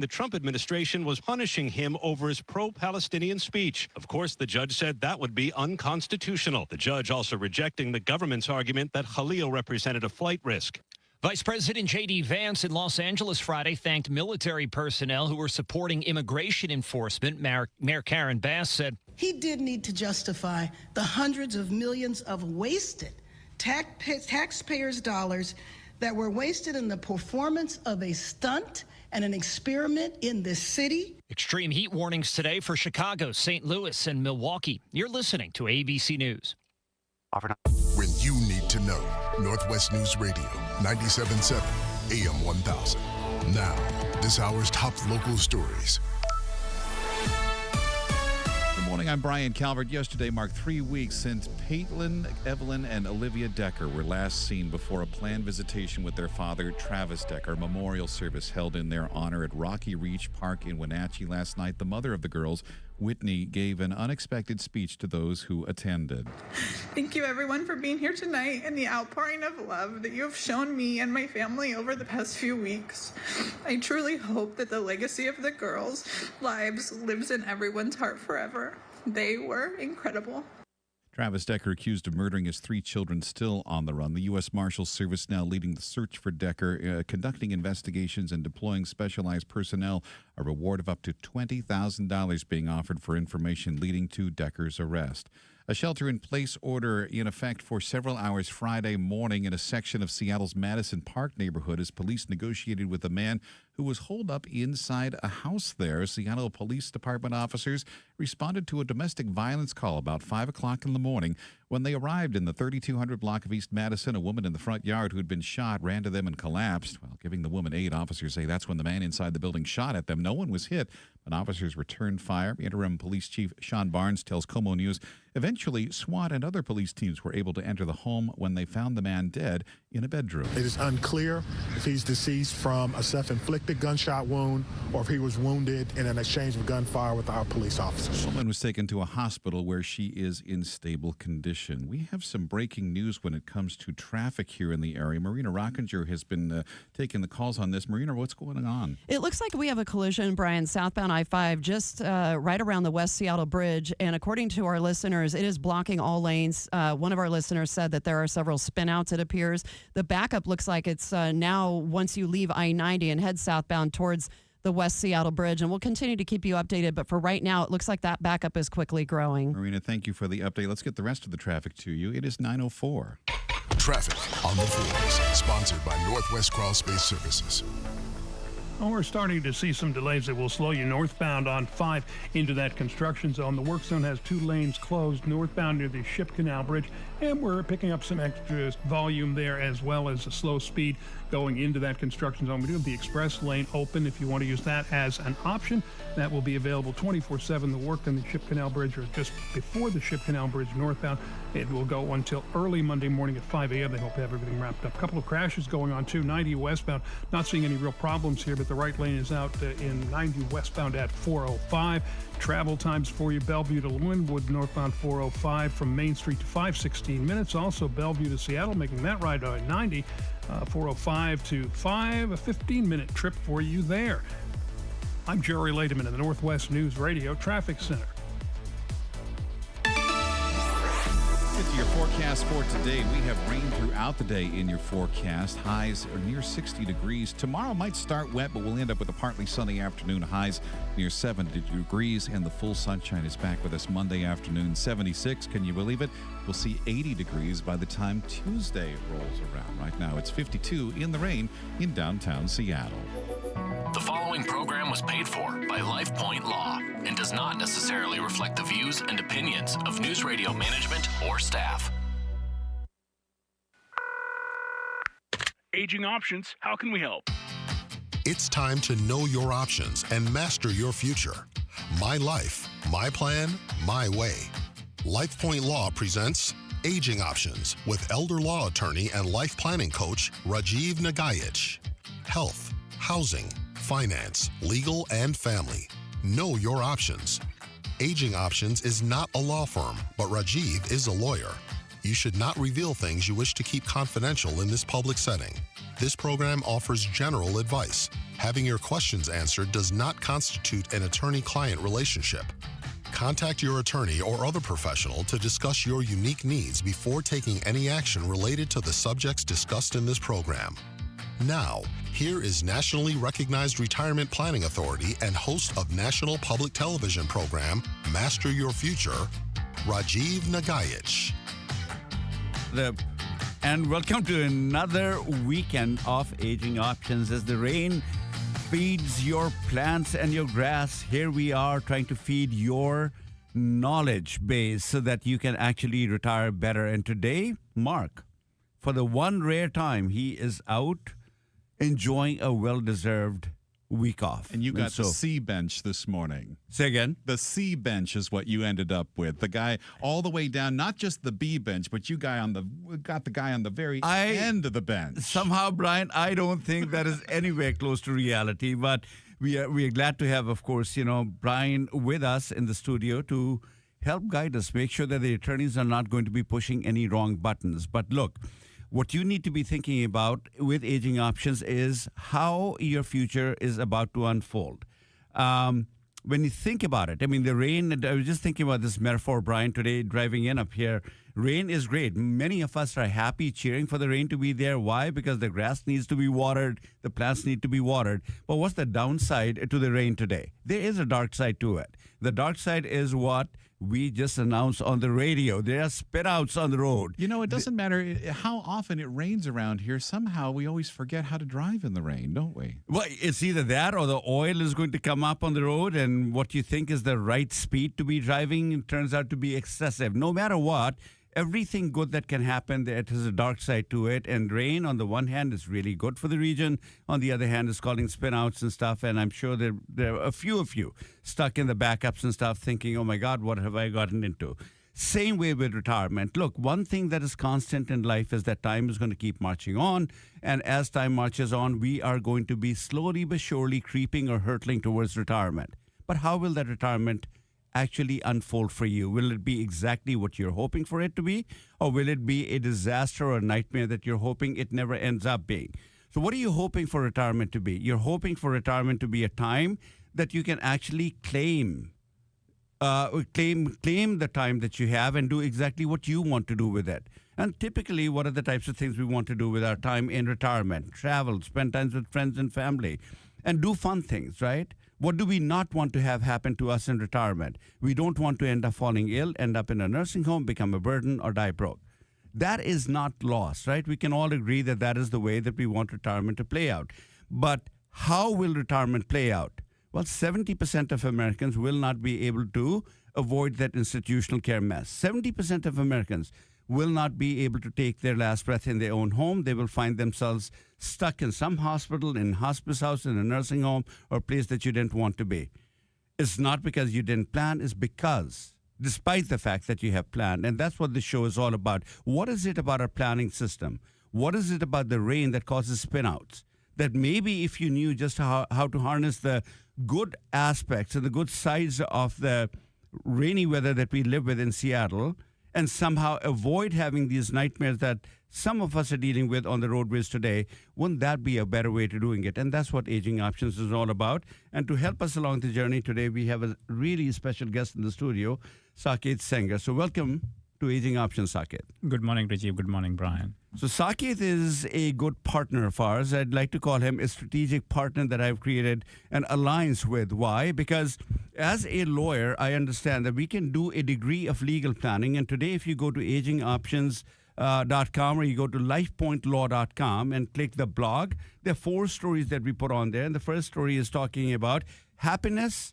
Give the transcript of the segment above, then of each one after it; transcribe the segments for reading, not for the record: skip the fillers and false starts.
The Trump administration was punishing him over his pro-Palestinian speech. Of course, the judge said that would be unconstitutional. The judge also rejecting the government's argument that Khalil represented a flight risk. Vice President J.D. Vance in Los Angeles Friday thanked military personnel who were supporting immigration enforcement. Mayor Karen Bass said, "He did need to justify the hundreds of millions of wasted taxpayers' dollars that were wasted in the performance of a stunt and an experiment in this city." Extreme heat warnings today for Chicago, St. Louis, and Milwaukee. You're listening to ABC News. When you need to know, Northwest News Radio, 97.7 AM 1000. Now, this hour's top local stories. Good morning, I'm Brian Calvert. Yesterday marked 3 weeks since Paitlin, Evelyn, and Olivia Decker were last seen before a planned visitation with their father, Travis Decker. Memorial service held in their honor at Rocky Reach Park in Wenatchee last night. The mother of the girls, Whitney, gave an unexpected speech to those who attended. Thank you, everyone, for being here tonight and the outpouring of love that you have shown me and my family over the past few weeks. I truly hope that the legacy of the girls' lives lives in everyone's heart forever. They were incredible. Travis Decker, accused of murdering his 3 children, still on the run. The U.S. Marshals Service now leading the search for Decker, conducting investigations and deploying specialized personnel. A reward of up to $20,000 being offered for information leading to Decker's arrest. A shelter-in-place order in effect for several hours Friday morning in a section of Seattle's Madison Park neighborhood as police negotiated with a man who was holed up inside a house there. Seattle Police Department officers responded to a domestic violence call about 5 o'clock in the morning. When they arrived in the 3200 block of East Madison, a woman in the front yard who had been shot ran to them and collapsed. While giving the woman aid, officers say that's when the man inside the building shot at them. No one was hit, but officers returned fire. Interim Police Chief Sean Barnes tells Como News, eventually SWAT and other police teams were able to enter the home when they found the man dead in a bedroom. It is unclear if he's deceased from a self-inflicted gunshot wound or if he was wounded in an exchange of gunfire with our police officers. The woman was taken to a hospital where she is in stable condition. We have some breaking news when it comes to traffic here in the area. Marina Rockinger has been taking the calls on this. Marina, what's going on? It looks like we have a collision, Brian, southbound I-5, just right around the West Seattle Bridge. And according to our listeners, it is blocking all lanes. One of our listeners said that there are several spinouts, it appears. The backup looks like it's now once you leave I-90 and head southbound towards the West Seattle Bridge, and we'll continue to keep you updated. But for right now, it looks like that backup is quickly growing. Marina, thank you for the update. Let's get the rest of the traffic to you. It is 9:04. Traffic on the 4s, sponsored by Northwest Crawl Space Services. Well, we're starting to see some delays that will slow you northbound on 5 into that construction zone. The work zone has 2 lanes closed northbound near the Ship Canal Bridge, and we're picking up some extra volume there as well as a slow speed going into that construction zone. We do have the express lane open if you want to use that as an option. That will be available 24/7. The work on the Ship Canal Bridge or just before the Ship Canal Bridge northbound. It will go until early Monday morning at 5 a.m. They hope to have everything wrapped up. A couple of crashes going on too. 90 westbound, not seeing any real problems here, but the right lane is out in 90 westbound at 405. Travel times for you: Bellevue to Linwood northbound 405 from Main Street to 5:16 minutes. Also Bellevue to Seattle, making that ride on 90, 405 to 5, a 15-minute trip for you there. I'm Jerry Lademan in the Northwest News Radio Traffic Center. To your forecast for today, we have rain throughout the day in your forecast. Highs are near 60 degrees. Tomorrow might start wet, but we'll end up with a partly sunny afternoon. Highs near 70 degrees, and the full sunshine is back with us Monday afternoon. 76, can you believe it? We'll see 80 degrees by the time Tuesday rolls around. Right now, it's 52 in the rain in downtown Seattle. The following program was paid for by LifePoint Law and does not necessarily reflect the views and opinions of News Radio management or staff. Aging Options, how can we help? It's time to know your options and master your future. My life, my plan, my way. LifePoint Law presents Aging Options with elder law attorney and life planning coach Rajiv Nagaich. Health, housing, finance, legal, and family. Know your options. Aging Options is not a law firm, but Rajiv is a lawyer. You should not reveal things you wish to keep confidential in this public setting. This program offers general advice. Having your questions answered does not constitute an attorney-client relationship. Contact your attorney or other professional to discuss your unique needs before taking any action related to the subjects discussed in this program. Now, here is nationally recognized retirement planning authority and host of national public television program Master Your Future, Rajiv Nagaich. And welcome to another weekend of Aging Options. As the rain feeds your plants and your grass, here we are trying to feed your knowledge base so that you can actually retire better. And today, Mark, for the one rare time, he is out enjoying a well-deserved week off. And you got the C bench this morning. Say again? The C bench is what you ended up with. The guy all the way down, not just the B bench, but you got the guy on the very end of the bench. Somehow, Brian, I don't think that is anywhere close to reality. But we are glad to have, of course, Brian with us in the studio to help guide us, make sure that the attorneys are not going to be pushing any wrong buttons. But look, what you need to be thinking about with Aging Options is how your future is about to unfold. When you think about it, I mean, the rain, I was just thinking about this metaphor, Brian, today driving in up here. Rain is great. Many of us are happy, cheering for the rain to be there. Why? Because the grass needs to be watered, the plants need to be watered. But what's the downside to the rain today? There is a dark side to it. The dark side is what we just announced on the radio. There are spin-outs on the road. It doesn't matter how often it rains around here. Somehow we always forget how to drive in the rain, don't we? Well, it's either that or the oil is going to come up on the road, and what you think is the right speed to be driving turns out to be excessive. No matter what, everything good that can happen, there has a dark side to it. And rain, on the one hand, is really good for the region. On the other hand, is causing spin-outs and stuff. And I'm sure there are a few of you stuck in the backups and stuff thinking, oh, my God, what have I gotten into? Same way with retirement. Look, one thing that is constant in life is that time is going to keep marching on. And as time marches on, we are going to be slowly but surely creeping or hurtling towards retirement. But how will that retirement actually unfold for you? Will it be exactly what you're hoping for it to be? Or will it be a disaster or a nightmare that you're hoping it never ends up being? So what are you hoping for retirement to be? You're hoping for retirement to be a time that you can actually claim the time that you have and do exactly what you want to do with it. And typically, what are the types of things we want to do with our time in retirement? Travel, spend time with friends and family, and do fun things, right? What do we not want to have happen to us in retirement? We don't want to end up falling ill, end up in a nursing home, become a burden, or die broke. That is not lost, right? We can all agree that that is the way that we want retirement to play out. But how will retirement play out? Well, 70% of Americans will not be able to avoid that institutional care mess. 70% of Americans will not be able to take their last breath in their own home. They will find themselves stuck in some hospital, in hospice house, in a nursing home, or a place that you didn't want to be. It's not because you didn't plan, it's because, despite the fact that you have planned, and that's what this show is all about. What is it about our planning system? What is it about the rain that causes spinouts? That maybe if you knew just how to harness the good aspects and the good sides of the rainy weather that we live with in Seattle, and somehow avoid having these nightmares that some of us are dealing with on the roadways today, wouldn't that be a better way to doing it? And that's what Aging Options is all about. And to help us along the journey today, we have a really special guest in the studio, Saket Sengar. So welcome to Aging Options, Saket. Good morning, Rajiv. Good morning, Brian. So Saket is a good partner of ours. I'd like to call him a strategic partner that I've created an alliance with. Why? Because as a lawyer, I understand that we can do a degree of legal planning. And today, if you go to AgingOptions.com or you go to LifePointLaw.com and click the blog, there are 4 stories that we put on there. And the first story is talking about happiness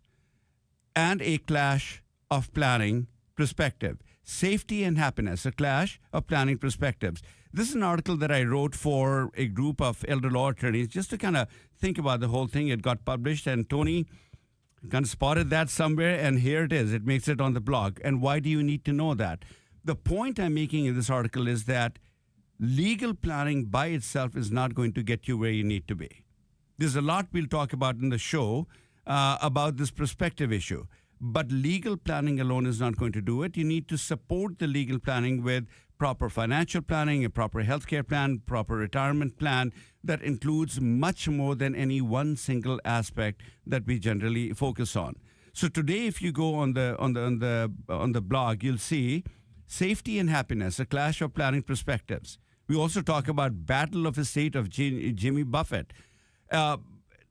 and a clash of planning perspective. Safety and happiness, a clash of planning perspectives. This is an article that I wrote for a group of elder law attorneys just to kind of think about the whole thing. It got published, and Tony kind of spotted that somewhere, and here it is. It makes it on the blog. And why do you need to know that? The point I'm making in this article is that legal planning by itself is not going to get you where you need to be. There's a lot we'll talk about in the show about this perspective issue. But legal planning alone is not going to do it. You need to support the legal planning with proper financial planning, a proper healthcare plan, proper retirement plan that includes much more than any one single aspect that we generally focus on. So today, if you go on the blog, you'll see Safety and Happiness: A Clash of Planning Perspectives. We also talk about Battle of Estate of Jimmy Buffett.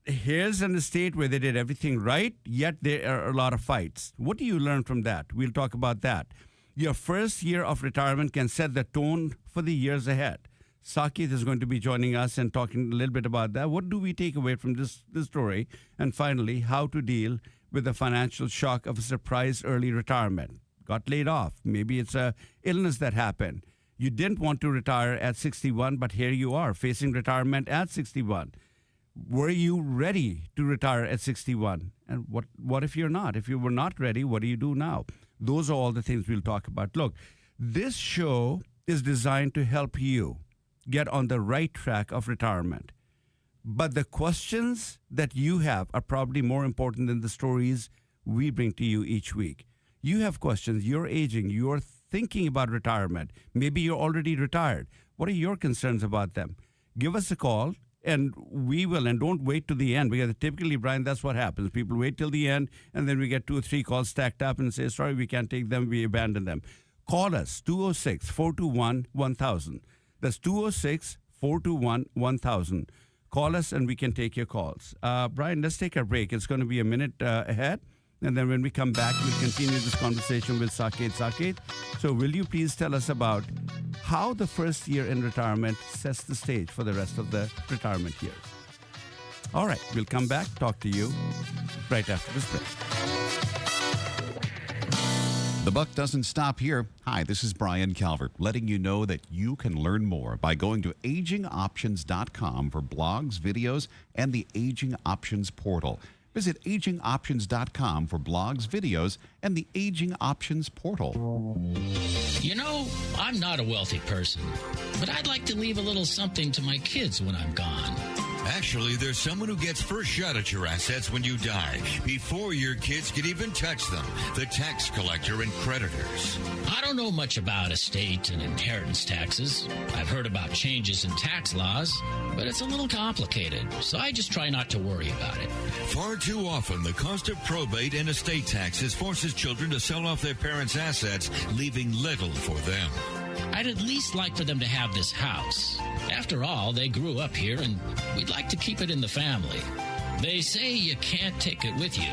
Here's an estate where they did everything right, yet there are a lot of fights. What do you learn from that? We'll talk about that. Your first year of retirement can set the tone for the years ahead. Saket is going to be joining us and talking a little bit about that. What do we take away from this story? And finally, how to deal with the financial shock of a surprise early retirement. Got laid off. Maybe it's a illness that happened. You didn't want to retire at 61, but here you are facing retirement at 61. Were you ready to retire at 61? And what if you're not? If you were not ready, what do you do now? Those are all the things we'll talk about. Look, this show is designed to help you get on the right track of retirement. But the questions that you have are probably more important than the stories we bring to you each week. You have questions. You're aging. You're thinking about retirement. Maybe you're already retired. What are your concerns about them? Give us a call, and we will. And don't wait to the end, because typically, Brian, that's what happens. People wait till the end, and then we get 2 or 3 calls stacked up and say, sorry, we can't take them. We abandon them. Call us, 206-421-1000. That's 206-421-1000. Call us, and we can take your calls. Brian, let's take a break. It's going to be a minute ahead. And then when we come back, we'll continue this conversation with Saket. Saket, so will you please tell us about how the first year in retirement sets the stage for the rest of the retirement years? All right, we'll come back, talk to you right after this break. The buck doesn't stop here. Hi, this is Brian Calvert, letting you know that you can learn more by going to AgingOptions.com for blogs, videos, and the Aging Options portal. Visit AgingOptions.com for blogs, videos, and the Aging Options portal. You know, I'm not a wealthy person, but I'd like to leave a little something to my kids when I'm gone. Actually, there's someone who gets first shot at your assets when you die, before your kids can even touch them: the tax collector and creditors. I don't know much about estate and inheritance taxes. I've heard about changes in tax laws, but it's a little complicated, so I just try not to worry about it. Far too often, the cost of probate and estate taxes forces children to sell off their parents' assets, leaving little for them. I'd at least like for them to have this house. After all, they grew up here, and we'd like to keep it in the family. They say you can't take it with you.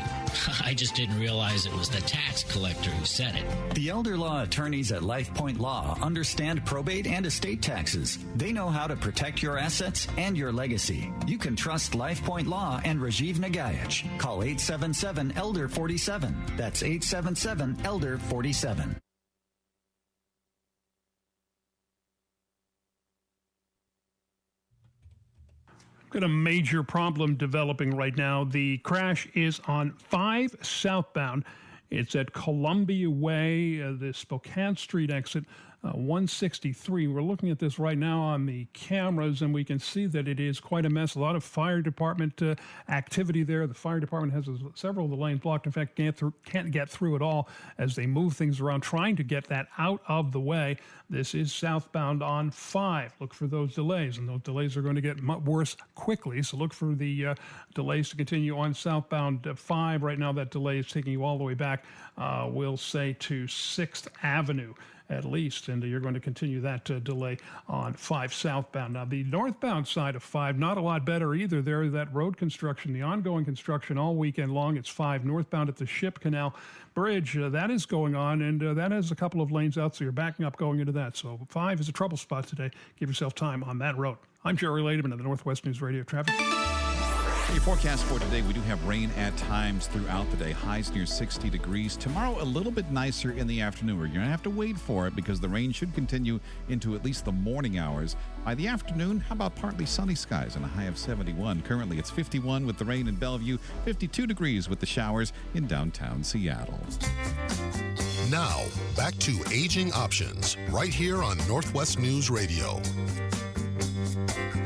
I just didn't realize it was the tax collector who said it. The elder law attorneys at LifePoint Law understand probate and estate taxes. They know how to protect your assets and your legacy. You can trust LifePoint Law and Rajiv Nagaich. Call 877-ELDER-47. That's 877-ELDER-47. Got a major problem developing right now. The crash is on 5 southbound. It's at Columbia Way, the Spokane Street exit, 163. We're looking at this right now on the cameras, and we can see that it is quite a mess. A lot of fire department activity there. The fire department has several of the lanes blocked. In fact, can't get through at all as they move things around, trying to get that out of the way. This is southbound on 5. Look for those delays, and those delays are going to get worse quickly. So look for the delays to continue on southbound 5. Right now, that delay is taking you all the way back, we'll say, to 6th Avenue. At least, and you're going to continue that delay on 5 southbound. Now, the northbound side of 5, not a lot better either. There, that road construction, the ongoing construction all weekend long. It's 5 northbound at the Ship Canal Bridge. That is going on, and that has a couple of lanes out, so you're backing up going into that. So 5 is a trouble spot today. Give yourself time on that road. I'm Jerry Lademan of the Northwest News Radio Traffic. Your forecast for today, we do have rain at times throughout the day, highs near 60 degrees. Tomorrow, a little bit nicer in the afternoon. You're going to have to wait for it because the rain should continue into at least the morning hours. By the afternoon, how about partly sunny skies and a high of 71? Currently, it's 51 with the rain in Bellevue, 52 degrees with the showers in downtown Seattle. Now, back to Aging Options, right here on Northwest News Radio.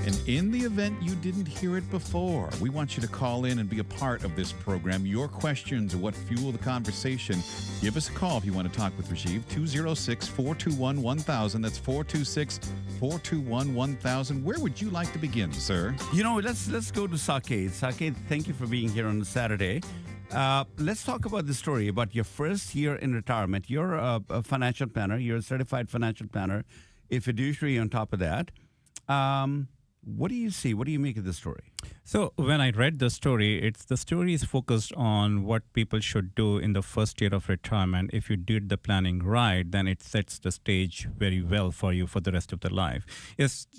And in the event you didn't hear it before, we want you to call in and be a part of this program. Your questions are what fuel the conversation. Give us a call if you want to talk with Rajiv. 206-421-1000. That's 426-421-1000. Where would you like to begin, sir? Let's go to Saket. Saket, thank you for being here on a Saturday. Let's talk about the story about your first year in retirement. You're a financial planner. You're a certified financial planner, a fiduciary on top of that. What do you see? What do you make of the story? So when I read the story, the story is focused on what people should do in the first year of retirement. If you did the planning right, then it sets the stage very well for you for the rest of the life.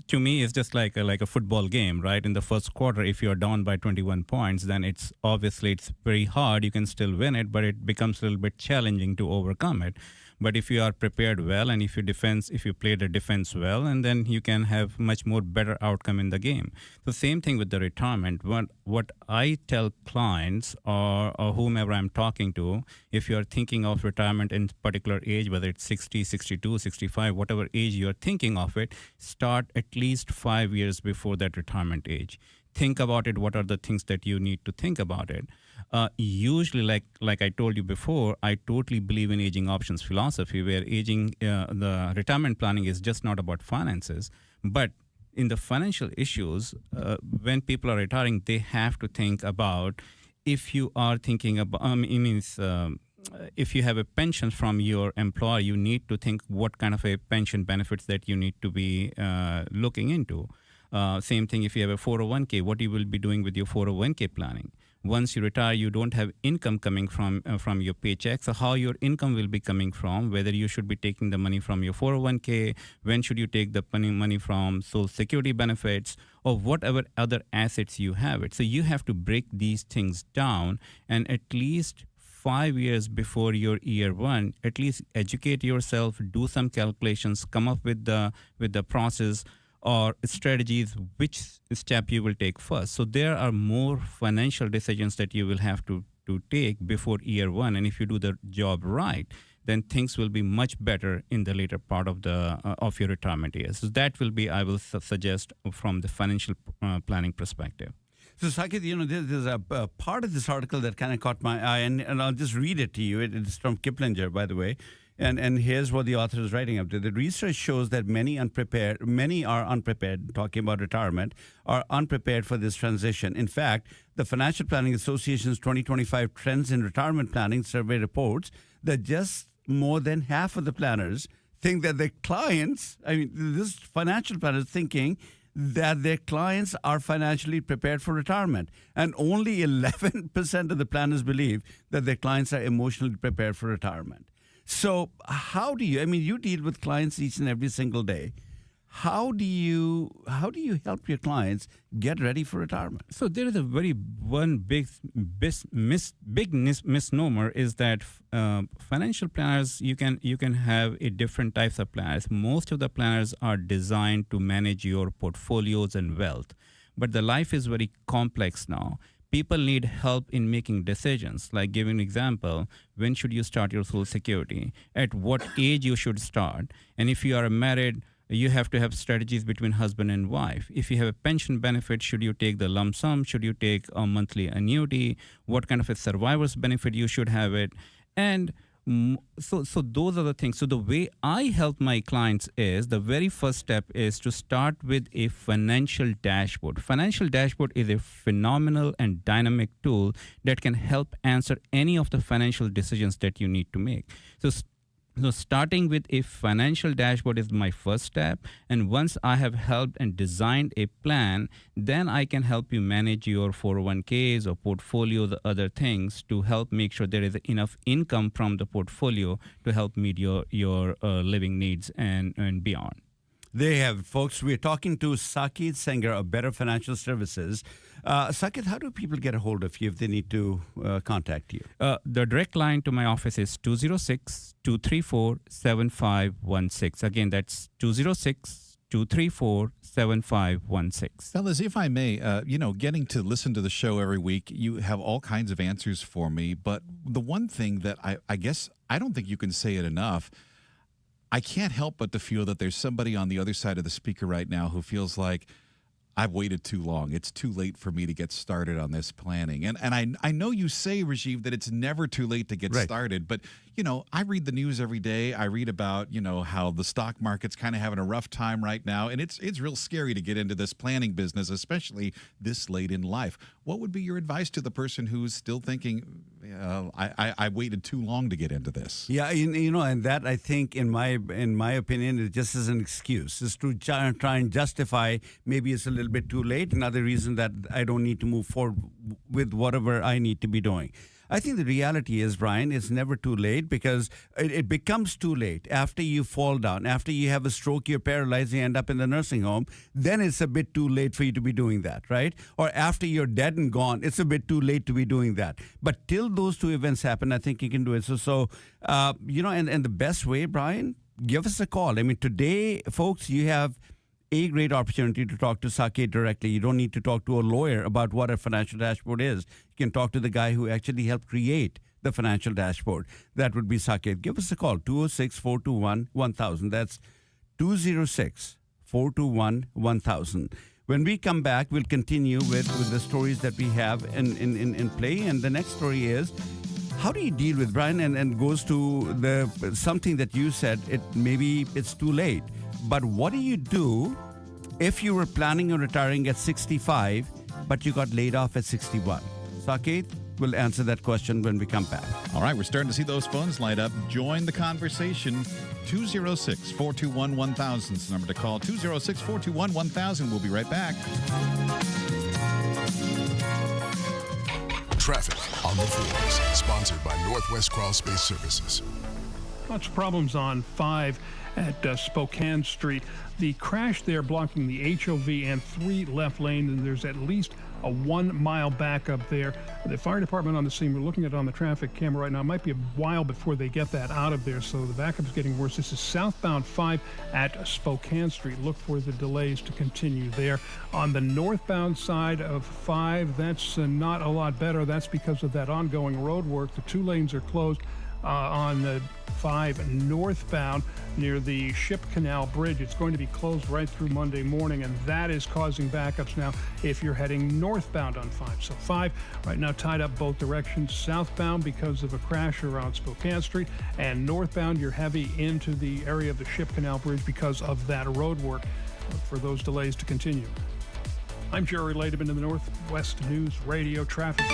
To me, it's just like a football game, right? In the first quarter, if you're down by 21 points, then it's very hard. You can still win it, but it becomes a little bit challenging to overcome it. But if you are prepared well, and if you play the defense well, and then you can have much more better outcome in the game. So same thing with the retirement. What I tell clients or whomever I'm talking to, if you are thinking of retirement in particular age, whether it's 60, 62, 65, whatever age you are thinking of it, start at least 5 years before that retirement age. Think about it. What are the things that you need to think about it? Usually, like I told you before, I totally believe in aging options philosophy, where the retirement planning is just not about finances, but in the financial issues, when people are retiring, they have to think about if you are thinking about, if you have a pension from your employer, you need to think what kind of a pension benefits that you need to be looking into. Same thing if you have a 401k, what you will be doing with your 401k planning. Once you retire, you don't have income coming from your paycheck. So how your income will be coming from, whether you should be taking the money from your 401k, when should you take the money from Social Security benefits, or whatever other assets you have it. So you have to break these things down, and at least 5 years before your year one, at least educate yourself, do some calculations, come up with the process or strategies, which step you will take first. So there are more financial decisions that you will have to take before year one. And if you do the job right, then things will be much better in the later part of your retirement years. So that will be, I will suggest, from the financial planning perspective. So, Saket, there's a part of this article that kind of caught my eye, and I'll just read it to you. It's from Kiplinger, by the way. And here's what the author is writing up to. The research shows that many are unprepared, talking about retirement, are unprepared for this transition. In fact, the Financial Planning Association's 2025 Trends in Retirement Planning survey reports that just more than half of the planners think that their clients, this financial planner is thinking that their clients are financially prepared for retirement. And only 11% of the planners believe that their clients are emotionally prepared for retirement. So how do you, you deal with clients each and every single day. How do you help your clients get ready for retirement? So there is one big misnomer is that financial planners, you can have a different types of planners. Most of the planners are designed to manage your portfolios and wealth, but the life is very complex now. People need help in making decisions, like giving an example, when should you start your Social Security, at what age you should start, and if you are married, you have to have strategies between husband and wife. If you have a pension benefit, should you take the lump sum, should you take a monthly annuity, what kind of a survivor's benefit you should have it, and so those are the things. So the way I help my clients is, the very first step is to start with a financial dashboard. Financial dashboard is a phenomenal and dynamic tool that can help answer any of the financial decisions that you need to make. So starting with a financial dashboard is my first step. And once I have helped and designed a plan, then I can help you manage your 401ks or portfolio, the other things, to help make sure there is enough income from the portfolio to help meet your living needs and beyond. There you have it, folks. We're talking to Saket Sengar of Better Financial Services. Saket, how do people get a hold of you if they need to contact you? The direct line to my office is 206-234-7516. Again, that's 206-234-7516. Fellas, if I may, getting to listen to the show every week, you have all kinds of answers for me. But the one thing that I guess I don't think you can say it enough, I can't help but to feel that there's somebody on the other side of the speaker right now who feels like, I've waited too long. It's too late for me to get started on this planning. And I know you say, Rajiv, that it's never too late to get started. But, I read the news every day. I read about, how the stock market's kind of having a rough time right now. And it's real scary to get into this planning business, especially this late in life. What would be your advice to the person who's still thinking, I waited too long to get into this? Yeah, and that I think, in my opinion, it just is an excuse. It's to try and justify maybe it's a little bit too late. Another reason that I don't need to move forward with whatever I need to be doing. I think the reality is, Brian, it's never too late, because it becomes too late after you fall down, after you have a stroke, you're paralyzed, you end up in the nursing home. Then it's a bit too late for you to be doing that, right? Or after you're dead and gone, it's a bit too late to be doing that. But till those two events happen, I think you can do it. So and the best way, Brian, give us a call. I mean, today, folks, you have a great opportunity to talk to Saket directly. You don't need to talk to a lawyer about what a financial dashboard is. You can talk to the guy who actually helped create the financial dashboard. That would be Saket. Give us a call, 206-421-1000. That's 206-421-1000. When we come back, we'll continue with the stories that we have in play. And the next story is, how do you deal with, Brian, and goes to something that you said, maybe it's too late. But what do you do if you were planning on retiring at 65, but you got laid off at 61? Saket will answer that question when we come back. All right, we're starting to see those phones light up. Join the conversation. 206-421-1000 is the number to call. 206-421-1000. We'll be right back. Traffic on the Fours, sponsored by Northwest Crawl Space Services. Lots of problems on 5 at Spokane Street. The crash there blocking the HOV and 3 left lanes, and there's at least a 1-mile backup there. The fire department on the scene, we're looking at it on the traffic camera right now. It might be a while before they get that out of there, so the backup's getting worse. This is southbound 5 at Spokane Street. Look for the delays to continue there. On the northbound side of 5, that's not a lot better. That's because of that ongoing road work. The 2 lanes are closed on the 5 northbound near the Ship Canal Bridge. It's going to be closed right through Monday morning, and that is causing backups now if you're heading northbound on 5. So 5 right now tied up both directions. Southbound because of a crash around Spokane Street, and northbound you're heavy into the area of the Ship Canal Bridge because of that road work. Look for those delays to continue. I'm Jerry Lademan in the Northwest News Radio Traffic.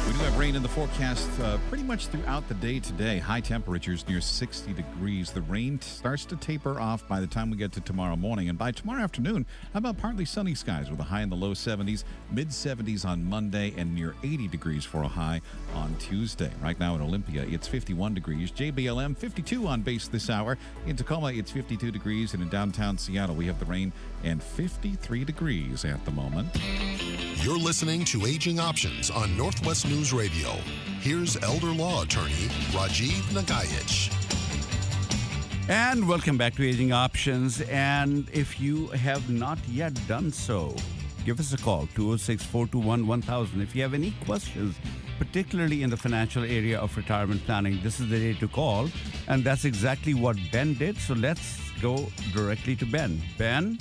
We do have rain in the forecast pretty much throughout the day today. High temperatures near 60 degrees. The rain starts to taper off by the time we get to tomorrow morning. And by tomorrow afternoon, how about partly sunny skies with a high in the low 70s, mid-70s on Monday, and near 80 degrees for a high on Tuesday. Right now in Olympia, it's 51 degrees. JBLM, 52 on base this hour. In Tacoma, it's 52 degrees. And in downtown Seattle, we have the rain and 53 degrees at the moment. You're listening to Aging Options on Northwest News Radio. Here's elder law attorney Rajiv Nagaich. And welcome back to Aging Options. And if you have not yet done so, give us a call, 206-421-1000. If you have any questions, particularly in the financial area of retirement planning, this is the day to call. And that's exactly what Ben did. So let's go directly to Ben. Ben?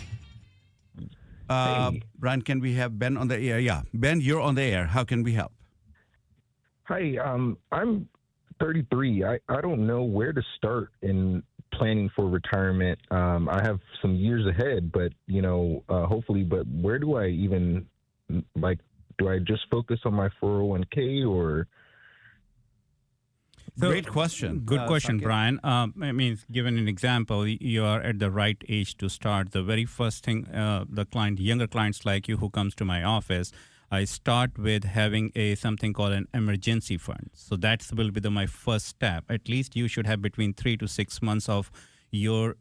Hey. Brian, can we have Ben on the air? Yeah. Ben, you're on the air. How can we help? Hi, I'm 33. I don't know where to start in planning for retirement. I have some years ahead, but, hopefully, but where do I even, do I just focus on my 401k or? So, great question. Good question, Saket. Brian. Given an example, you are at the right age to start. The very first thing, younger clients like you who comes to my office, I start with having something called an emergency fund. So that will be my first step. At least you should have between 3 to 6 months of your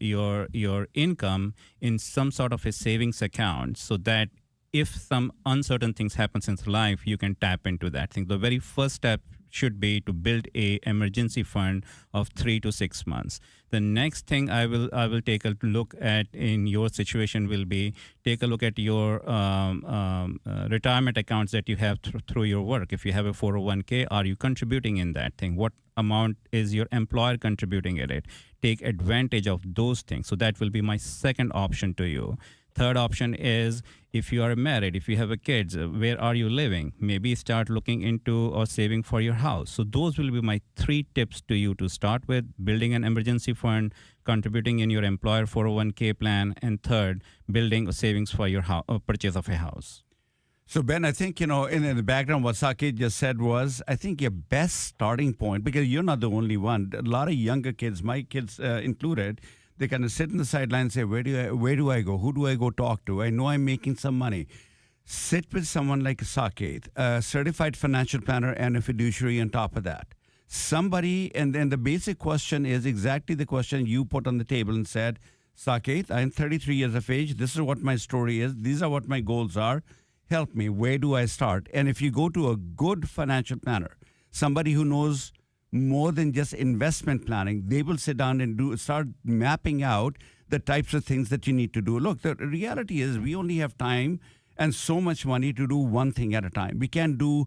income in some sort of a savings account, so that if some uncertain things happens in life, you can tap into that thing. The very first step should be to build a emergency fund of 3 to 6 months. The next thing I will take a look at in your situation will be take a look at your retirement accounts that you have through your work. If you have a 401k, are you contributing in that thing? What amount is your employer contributing in it? Take advantage of those things. So that will be my second option to you. Third option is if you are married, if you have a kids, where are you living? Maybe start looking into or saving for your house. So those will be my 3 tips to you to start with: building an emergency fund, contributing in your employer 401k plan, and third, building savings for your purchase of a house. So, Ben, I think, in the background, what Saket just said was, I think your best starting point, because you're not the only one. A lot of younger kids, my kids included, they kind of sit in the sidelines and say, where do I go? Who do I go talk to? I know I'm making some money. Sit with someone like Saket, a certified financial planner and a fiduciary on top of that. Somebody, and then the basic question is exactly the question you put on the table and said, Saket, I'm 33 years of age. This is what my story is. These are what my goals are. Help me. Where do I start? And if you go to a good financial planner, somebody who knows more than just investment planning, they will sit down and start mapping out the types of things that you need to do. Look, the reality is we only have time and so much money to do one thing at a time. We can't do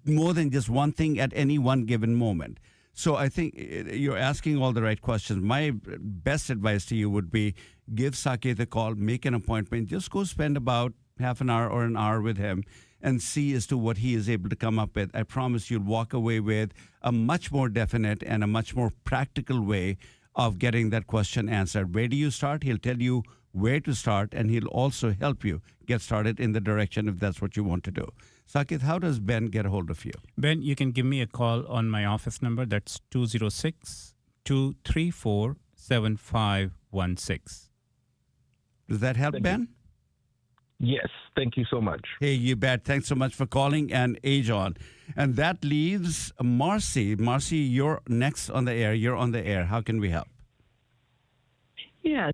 more than just one thing at any one given moment. So I think you're asking all the right questions. My best advice to you would be give Saket a call, make an appointment, just go spend about half an hour or an hour with him and see as to what he is able to come up with. I promise you'll walk away with a much more definite and a much more practical way of getting that question answered. Where do you start? He'll tell you where to start, and he'll also help you get started in the direction if that's what you want to do. Saket, how does Ben get a hold of you? Ben, you can give me a call on my office number. That's 206-234-7516. Does that help, Ben? Yes, thank you so much. Hey, you bet. Thanks so much for calling and age on. And that leaves Marcy. Marcy, you're next on the air. You're on the air. How can we help? Yes.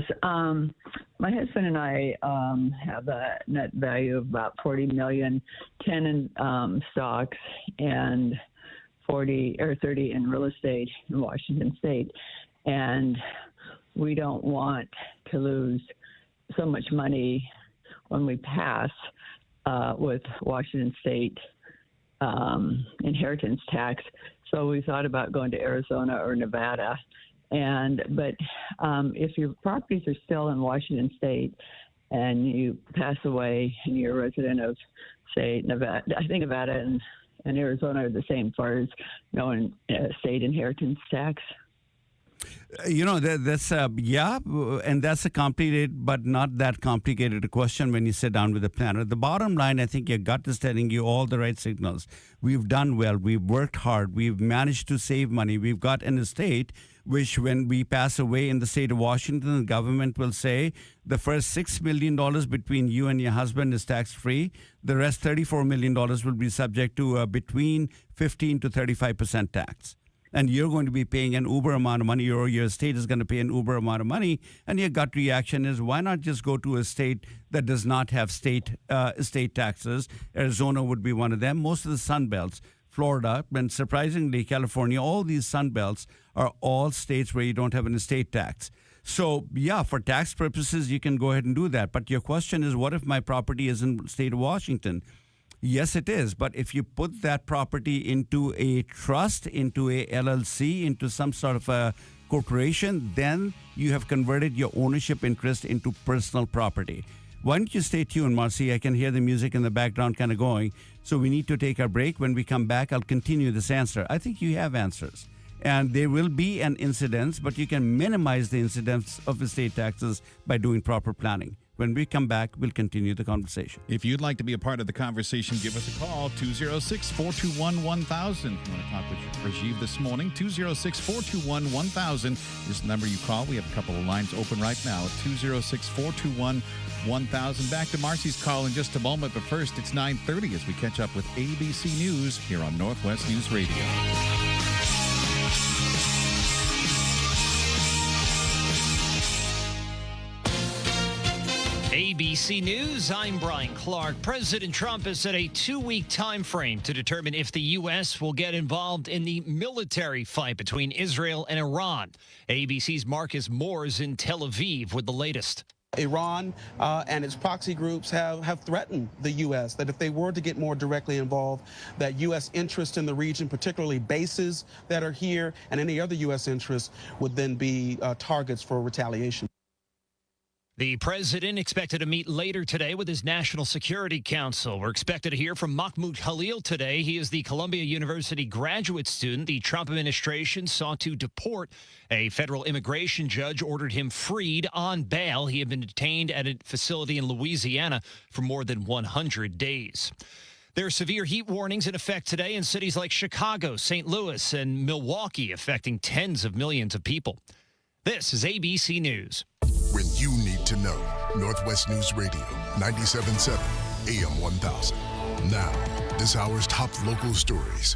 My husband and I have a net value of about $40 million, 10 in stocks and 40 or 30 in real estate in Washington State. And we don't want to lose so much money when we pass with Washington State inheritance tax. So we thought about going to Arizona or Nevada. But if your properties are still in Washington State and you pass away and you're a resident of, say, Nevada, I think Nevada and Arizona are the same as far as knowing state inheritance tax. That's and that's a complicated but not that complicated question when you sit down with a planner. The bottom line, I think your gut is telling you all the right signals. We've done well. We've worked hard. We've managed to save money. We've got an estate which, when we pass away in the state of Washington, the government will say the first $6 million between you and your husband is tax-free. The rest, $34 million, will be subject to between 15 to 35% tax. And you're going to be paying an uber amount of money, or your state is going to pay an uber amount of money, and your gut reaction is, why not just go to a state that does not have state taxes? Arizona would be one of them. Most of the Sun Belts, Florida, and surprisingly California, all these Sun Belts are all states where you don't have an estate tax. So, yeah, for tax purposes, you can go ahead and do that. But your question is, what if my property is in the state of Washington? Yes, it is. But if you put that property into a trust, into a LLC, into some sort of a corporation, then you have converted your ownership interest into personal property. Why don't you stay tuned, Marcy? I can hear the music in the background kind of going. So we need to take our break. When we come back, I'll continue this answer. I think you have answers. And there will be an incidence, but you can minimize the incidence of estate taxes by doing proper planning. When we come back, we'll continue the conversation. If you'd like to be a part of the conversation, give us a call, 206-421-1000. You want to talk with Rajiv this morning, 206-421-1000 is the number you call. We have a couple of lines open right now at 206-421-1000. Back to Marcy's call in just a moment, but first, it's 9:30 as we catch up with ABC News here on Northwest News Radio. ABC News, I'm Brian Clark. President Trump has set a 2-week time frame to determine if the U.S. will get involved in the military fight between Israel and Iran. ABC's Marcus Moore is in Tel Aviv with the latest. Iran and its proxy groups have threatened the U.S. that if they were to get more directly involved, that U.S. interest in the region, particularly bases that are here, and any other U.S. interests would then be targets for retaliation. The president expected to meet later today with his National Security Council. We're expected to hear from Mahmoud Khalil today. He is the Columbia University graduate student the Trump administration sought to deport. A federal immigration judge ordered him freed on bail. He had been detained at a facility in Louisiana for more than 100 days. There are severe heat warnings in effect today in cities like Chicago, St. Louis, and Milwaukee, affecting tens of millions of people. This is ABC News. When you need to know, Northwest News Radio, 97.7 AM 1000. Now, this hour's top local stories.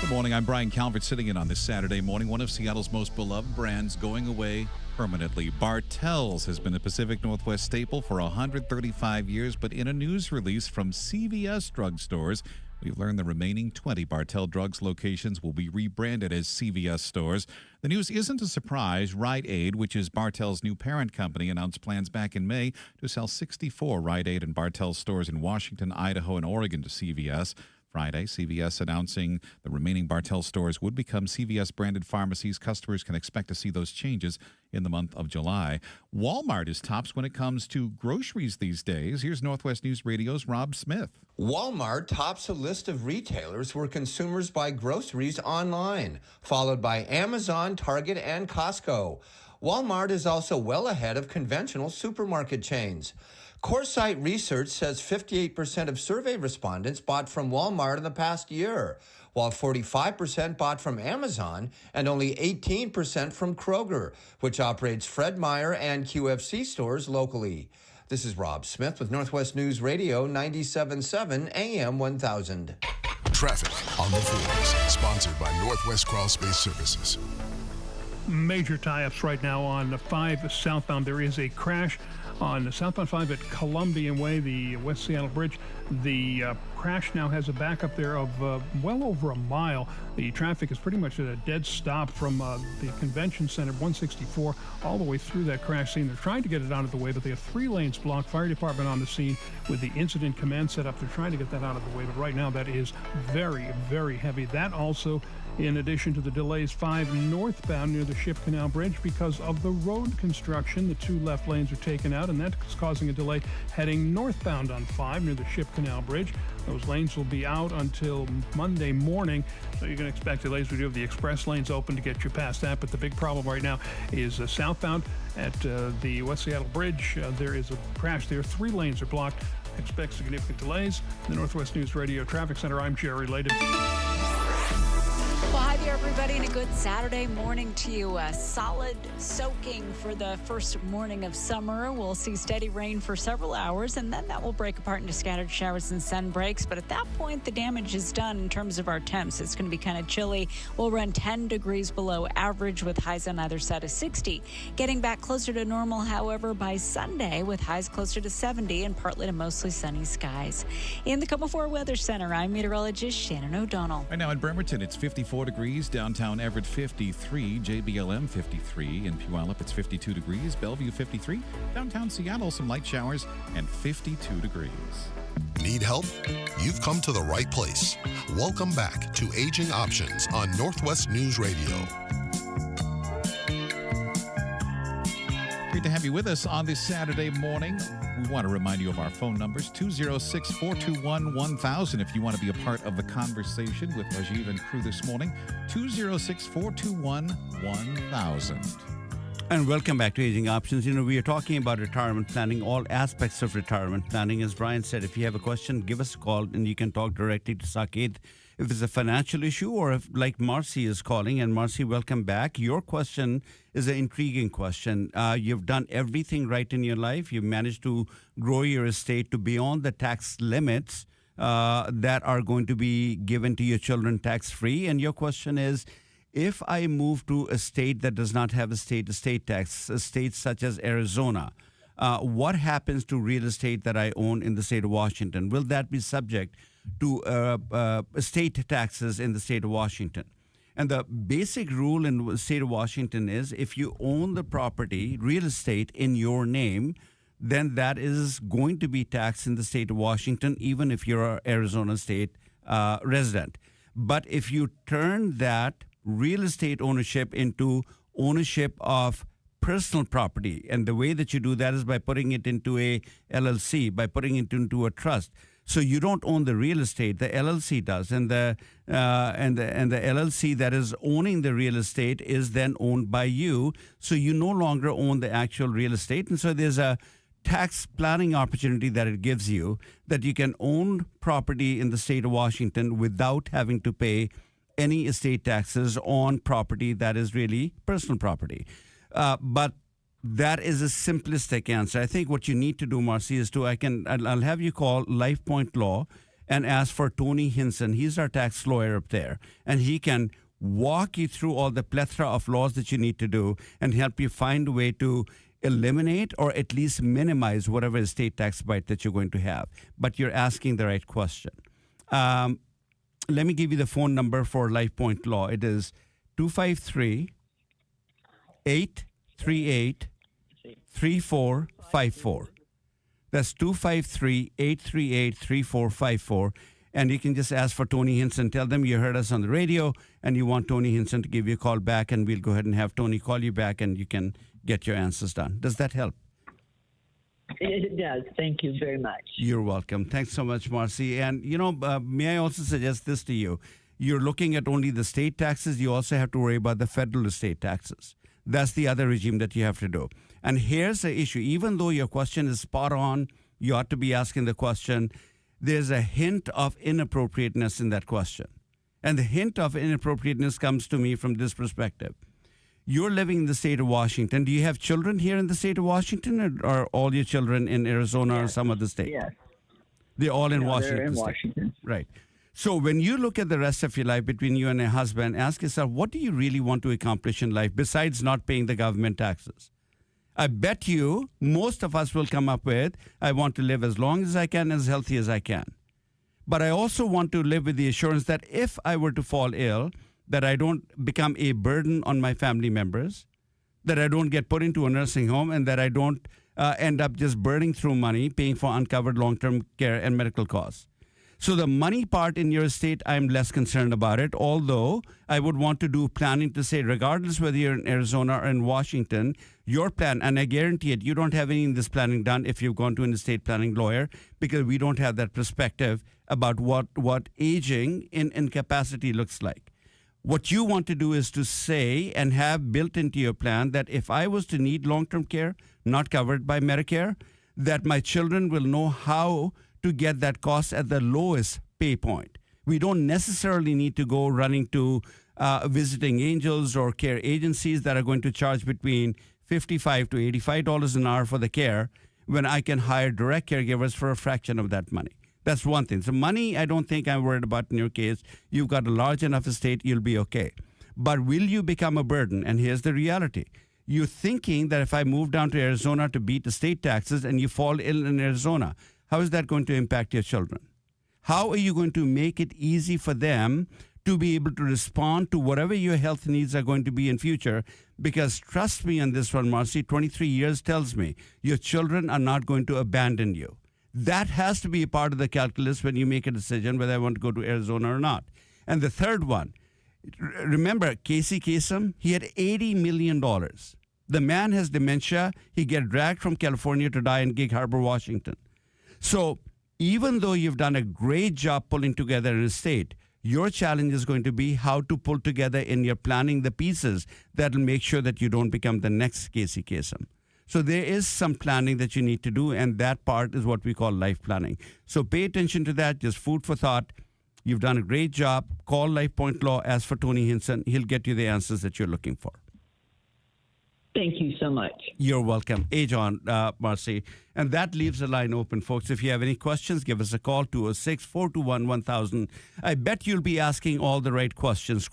Good morning. I'm Brian Calvert, sitting in on this Saturday morning. One of Seattle's most beloved brands going away permanently. Bartell's has been a Pacific Northwest staple for 135 years, but in a news release from CVS drugstores, we've learned the remaining 20 Bartell Drugs locations will be rebranded as CVS stores. The news isn't a surprise. Rite Aid, which is Bartell's new parent company, announced plans back in May to sell 64 Rite Aid and Bartell stores in Washington, Idaho, and Oregon to CVS. Friday, CVS announcing the remaining Bartell stores would become CVS-branded pharmacies. Customers can expect to see those changes in the month of July. Walmart is tops when it comes to groceries these days. Here's Northwest News Radio's Rob Smith. Walmart tops a list of retailers where consumers buy groceries online, followed by Amazon, Target, and Costco. Walmart is also well ahead of conventional supermarket chains. Coresight Research says 58% of survey respondents bought from Walmart in the past year, while 45% bought from Amazon and only 18% from Kroger, which operates Fred Meyer and QFC stores locally. This is Rob Smith with Northwest News Radio 97.7 AM 1000. Traffic on the fours, sponsored by Northwest Crawl Space Services. Major tie-ups right now on the 5 southbound. There is a crash on the southbound 5 at Columbian Way, the West Seattle Bridge. The crash now has a backup there of well over a mile. The traffic is pretty much at a dead stop from the convention center, 164, all the way through that crash scene. They're trying to get it out of the way, but they have 3 lanes blocked. Fire department on the scene with the incident command set up. They're trying to get that out of the way, but right now that is very, very heavy. That also, in addition to the delays, 5 northbound near the Ship Canal Bridge because of the road construction. The 2 left lanes are taken out, and that's causing a delay heading northbound on 5 near the Ship Canal Bridge. Those lanes will be out until Monday morning, so you can expect delays. We do have the express lanes open to get you past that, but the big problem right now is southbound at the West Seattle Bridge. There is a crash there. 3 lanes are blocked. Expect significant delays. In the Northwest News Radio Traffic Center, I'm Jerry Layden. Well, hi there, everybody, and a good Saturday morning to you. A solid soaking for the first morning of summer. We'll see steady rain for several hours, and then that will break apart into scattered showers and sun breaks. But at that point, the damage is done in terms of our temps. It's going to be kind of chilly. We'll run 10 degrees below average with highs on either side of 60. Getting back closer to normal, however, by Sunday with highs closer to 70 and partly to mostly sunny skies. In the KOMO 4 Weather Center, I'm meteorologist Shannon O'Donnell. Right now in Bremerton, it's 54 degrees. Downtown Everett, 53. JBLM, 53. In Puyallup, it's 52 degrees. Bellevue, 53. Downtown Seattle, some light showers and 52 degrees. Need help? You've come to the right place. Welcome back to Aging Options on Northwest News Radio. Great to have you with us on this Saturday morning. We want to remind you of our phone numbers, 206-421-1000 if you want to be a part of the conversation with Rajiv and crew this morning, 206-421-1000. And welcome back to Aging Options. You know, we are talking about retirement planning, all aspects of retirement planning. As Brian said, if you have a question, give us a call and you can talk directly to Saket. If it's a financial issue or if, like Marcy is calling, and Marcy, welcome back. Your question is an intriguing question. You've done everything right in your life. You've managed to grow your estate to beyond the tax limits that are going to be given to your children tax-free. And your question is, if I move to a state that does not have a state estate tax, a state such as Arizona, what happens to real estate that I own in the state of Washington? Will that be subject to estate taxes in the state of Washington? And the basic rule in the state of Washington is if you own the property, real estate, in your name, then that is going to be taxed in the state of Washington, even if you're an Arizona state resident. But if you turn that real estate ownership into ownership of personal property. And the way that you do that is by putting it into a LLC, by putting it into a trust. So you don't own the real estate; the LLC does, and the LLC that is owning the real estate is then owned by you. So you no longer own the actual real estate, and so there's a tax planning opportunity that it gives you, that you can own property in the state of Washington without having to pay any estate taxes on property that is really personal property. But that is a simplistic answer. I think what you need to do, Marcy, is I'll have you call LifePoint Law and ask for Tony Hinson. He's our tax lawyer up there, and he can walk you through all the plethora of laws that you need to do and help you find a way to eliminate or at least minimize whatever estate tax bite that you're going to have. But you're asking the right question. Let me give you the phone number for LifePoint Law. It is 253-838-3454. That's 253-838-3454. And you can just ask for Tony Hinson. Tell them you heard us on the radio and you want Tony Hinson to give you a call back, and we'll go ahead and have Tony call you back and you can get your answers done. Does that help? It does. Thank you very much. You're welcome. Thanks so much, Marcy. And, may I also suggest this to you? You're looking at only the state taxes. You also have to worry about the federal estate taxes. That's the other regime that you have to do. And here's the issue. Even though your question is spot on, you ought to be asking the question, there's a hint of inappropriateness in that question. And the hint of inappropriateness comes to me from this perspective. You're living in the state of Washington. Do you have children here in the state of Washington, or are all your children in Arizona or some other state? Yes. They're all in Washington. They're in State. Washington. Right. So when you look at the rest of your life between you and your husband, ask yourself, what do you really want to accomplish in life besides not paying the government taxes? I bet you most of us will come up with, I want to live as long as I can, as healthy as I can. But I also want to live with the assurance that if I were to fall ill, that I don't become a burden on my family members, that I don't get put into a nursing home, and that I don't end up just burning through money, paying for uncovered long-term care and medical costs. So the money part in your estate, I'm less concerned about it, although I would want to do planning to say, regardless whether you're in Arizona or in Washington, your plan, and I guarantee it, you don't have any of this planning done if you've gone to an estate planning lawyer, because we don't have that perspective about what aging in incapacity looks like. What you want to do is to say and have built into your plan that if I was to need long-term care, not covered by Medicare, that my children will know how to get that cost at the lowest pay point. We don't necessarily need to go running to visiting angels or care agencies that are going to charge between $55 to $85 an hour for the care, when I can hire direct caregivers for a fraction of that money. That's one thing. So money, I don't think I'm worried about in your case. You've got a large enough estate, you'll be okay. But will you become a burden? And here's the reality. You're thinking that if I move down to Arizona to beat the state taxes and you fall ill in Arizona, how is that going to impact your children? How are you going to make it easy for them to be able to respond to whatever your health needs are going to be in future? Because trust me on this one, Marcy, 23 years tells me your children are not going to abandon you. That has to be a part of the calculus when you make a decision whether I want to go to Arizona or not. And the third one, remember Casey Kasem? He had $80 million. The man has dementia. He get dragged from California to die in Gig Harbor, Washington. So even though you've done a great job pulling together an estate, your challenge is going to be how to pull together in your planning the pieces that will make sure that you don't become the next Casey Kasem. So there is some planning that you need to do, and that part is what we call life planning. So pay attention to that, just food for thought. You've done a great job. Call LifePoint Law, ask for Tony Hinson. He'll get you the answers that you're looking for. Thank you so much. You're welcome. Age on, Marcy. And that leaves the line open, folks. If you have any questions, give us a call, 206-421-1000. I bet you'll be asking all the right questions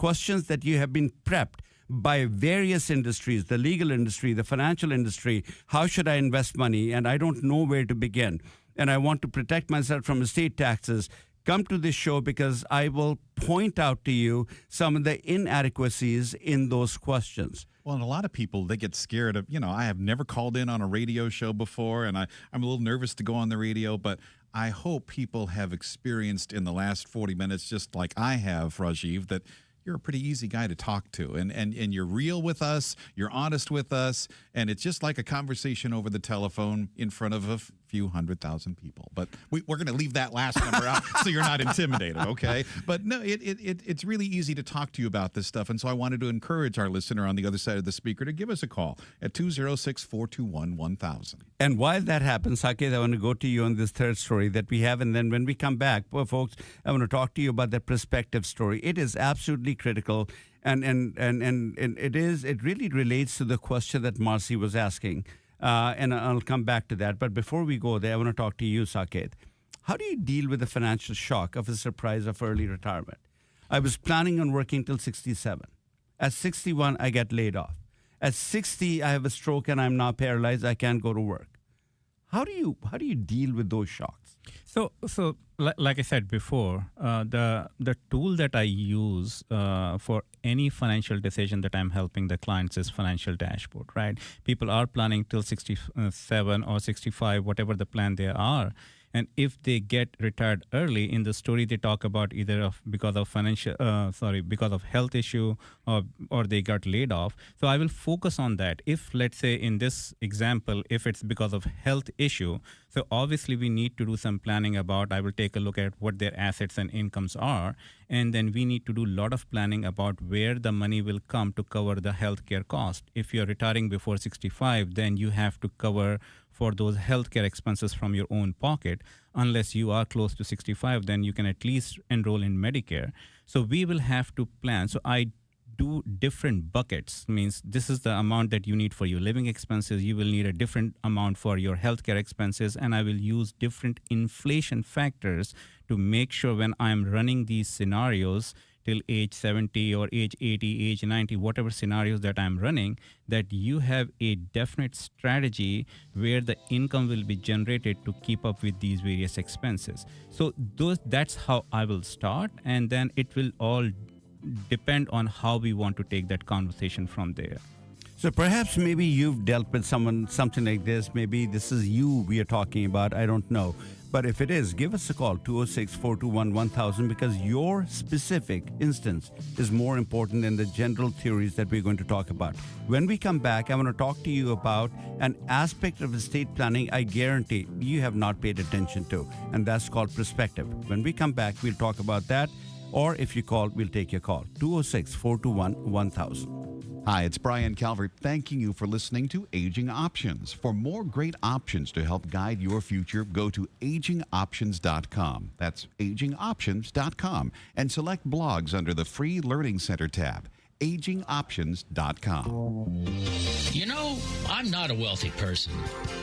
that you have been prepped by various industries, the legal industry, the financial industry. How should I invest money? And I don't know where to begin. And I want to protect myself from estate taxes. Come to this show because I will point out to you some of the inadequacies in those questions. Well, and a lot of people, they get scared of, I have never called in on a radio show before, and I'm a little nervous to go on the radio, but I hope people have experienced in the last 40 minutes, just like I have, Rajiv, that you're a pretty easy guy to talk to, and you're real with us, you're honest with us, and it's just like a conversation over the telephone in front of a few 100,000 people. But we're going to leave that last number out so you're not intimidated, okay? But no, it's really easy to talk to you about this stuff, and so I wanted to encourage our listener on the other side of the speaker to give us a call at 206-421-1000. And while that happens, Saket, I want to go to you on this third story that we have, and then when we come back, folks, I want to talk to you about that perspective story. It is absolutely critical, and it really relates to the question that Marcy was asking, and I'll come back to that. But before we go there, I want to talk to you, Saket. How do you deal with the financial shock of a surprise of early retirement? I was planning on working till 67. At 61, I get laid off. At 60, I have a stroke and I'm now paralyzed. I can't go to work. How do you deal with those shocks? So like I said before, the tool that I use for any financial decision that I'm helping the clients is financial dashboard, right? People are planning till 67 or 65, whatever the plan they are. And if they get retired early, in the story they talk about either because of health issue or they got laid off. So I will focus on that. If, let's say in this example, if it's because of health issue, so obviously we need to do some planning about, I will take a look at what their assets and incomes are. And then we need to do a lot of planning about where the money will come to cover the healthcare cost. If you're retiring before 65, then you have to cover for those healthcare expenses from your own pocket. Unless you are close to 65, then you can at least enroll in Medicare. So we will have to plan. So I do different buckets, means this is the amount that you need for your living expenses. You will need a different amount for your healthcare expenses. And I will use different inflation factors to make sure when I'm running these scenarios till age 70 or age 80, age 90, whatever scenarios that I'm running, that you have a definite strategy where the income will be generated to keep up with these various expenses. So that's how I will start, and then it will all depend on how we want to take that conversation from there. So perhaps maybe you've dealt with something like this. Maybe this is you we are talking about. I don't know. But if it is, give us a call, 206-421-1000, because your specific instance is more important than the general theories that we're going to talk about. When we come back, I want to talk to you about an aspect of estate planning I guarantee you have not paid attention to, and that's called perspective. When we come back, we'll talk about that, or if you call, we'll take your call, 206-421-1000. Hi, it's Brian Calvert thanking you for listening to Aging Options. For more great options to help guide your future, go to AgingOptions.com. That's AgingOptions.com, and select blogs under the free Learning Center tab. AgingOptions.com. You know, I'm not a wealthy person,